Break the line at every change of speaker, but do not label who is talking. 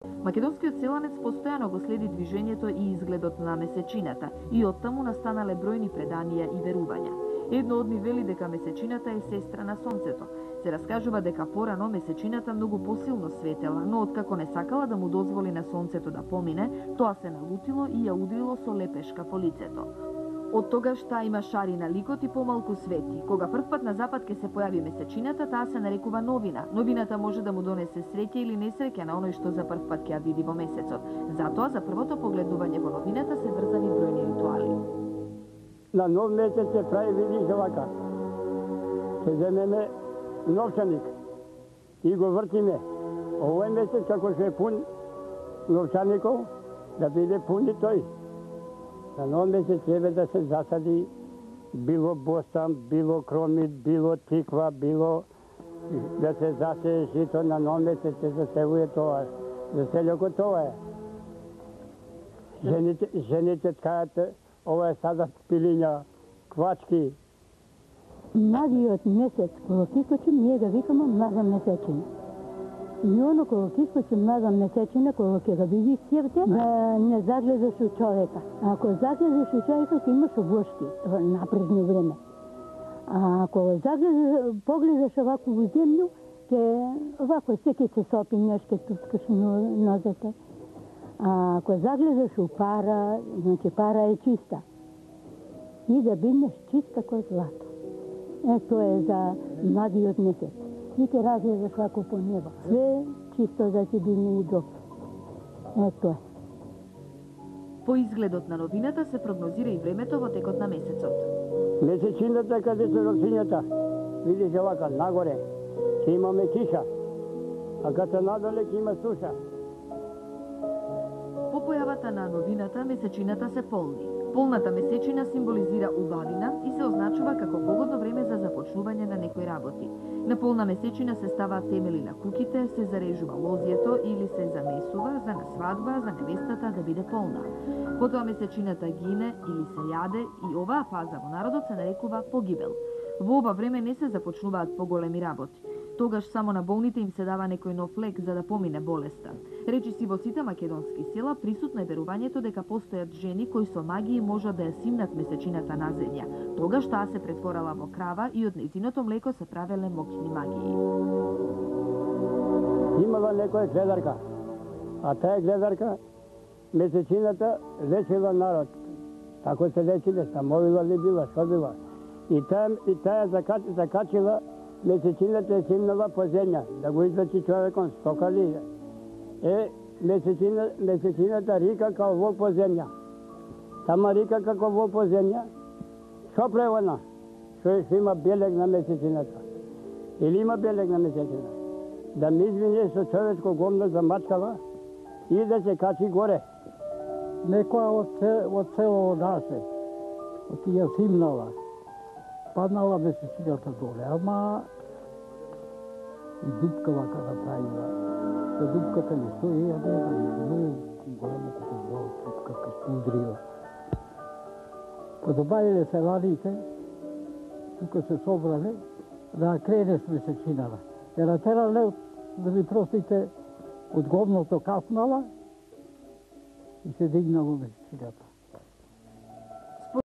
Македонскиот селанец постојано го следи движењето и изгледот на месечината и оттаму настанале бројни преданија и верувања. Едно од нив вели дека месечината е сестра на сонцето. Се раскажува дека порано месечината многу посилно светела, но откако не сакала да му дозволи на сонцето да помине, тоа се налутило и ја удрило со лепешка по лицето. Од тогаш таа има шари на ликот и помалку свети. Кога првпат на запад ќе се појави месечината, таа се нарекува новина. Новината може да му донесе среќа или несреќа на оној што за првпат ќе ја види во месецот. Затоа за првото погледнување во новината се врзави бројни ритуали.
На нов месец се прави, видиш овака. Ќе земеме новчаник и го вртиме. Овој месец како што е пун новчаников, да биде пун и тој. На нов месец треба да се засади било бостан, било кромит, било тиква, било да се засее жито. На нов месец се засевуе тоа. Заселјокот тоа е. Жените ткаат, ова е садат пилиња, квачки.
Младиот месец, кога ќе искочим, ние го викаме млада месечина. И оно кога ќе искочим млада месечина, кога ќе го видиш севте, да не загледаш у човека. Ако загледаш у човека, ќе имаш обошки во напредно време. А кога погледаш овако во земју, овако секи се сопињаш, ќе туткаш нозете. А ако загледаш у пара, значи пара е чиста. И да биднеш чист како злато. Тоа е за младиот месец. И ќе разгледаш вако по небо. Све чисто да ти бидне и добро. Тоа е.
По изгледот на новината се прогнозира и времето во текот на месецот.
Месечината каде се роксињата, видиш овака, нагоре, ќе имаме киша, а каде надоле ќе има суша.
По појавата на новината, месечината се полни. Полната месечина символизира убавина и се означува како погодно време за започнување на некои работи. На полна месечина се ставаат темели на куќите, се зарежува лозјето или се замесува за на свадба за невестата да биде полна. Потоа месечината гине или се јаде и оваа фаза во народот се нарекува погибел. Во ова време не се започнуваат поголеми работи. Тогаш само на болните им се дава некој нов лек за да помине болеста. Речиси во сите македонски села присутно е верувањето дека постојат жени кои со магии можат да ја симнат месечината на земја. Тогаш таа се претворала во крава и од нејзиното млеко се правеле моќни магии.
Имала некоја гледарка, а таа гледарка месечината лечила народ. Тако се лечиле, стамовила ли била, што била. И таа закачила месечината е симнала по земја, да го извачи човекон стокали. Месечината рика као вол по земја. Тама рика како вол по земја. Што превона? Што има белег на месечината? Или има белег на месечината? Да ми извине со човечко гомно замачкала и да се качи горе.
Некоја од село наше, од ја симнала, паднала месечината доле, ама и дупка вака направила. За дупката не стои, ја не знам, много голема како зло, дупка се удрила. Подобавиле се ладите, тука се собрале, да кренеш месечината. Ја натерале да ви простите од говното кафнала и се дигнало месечината.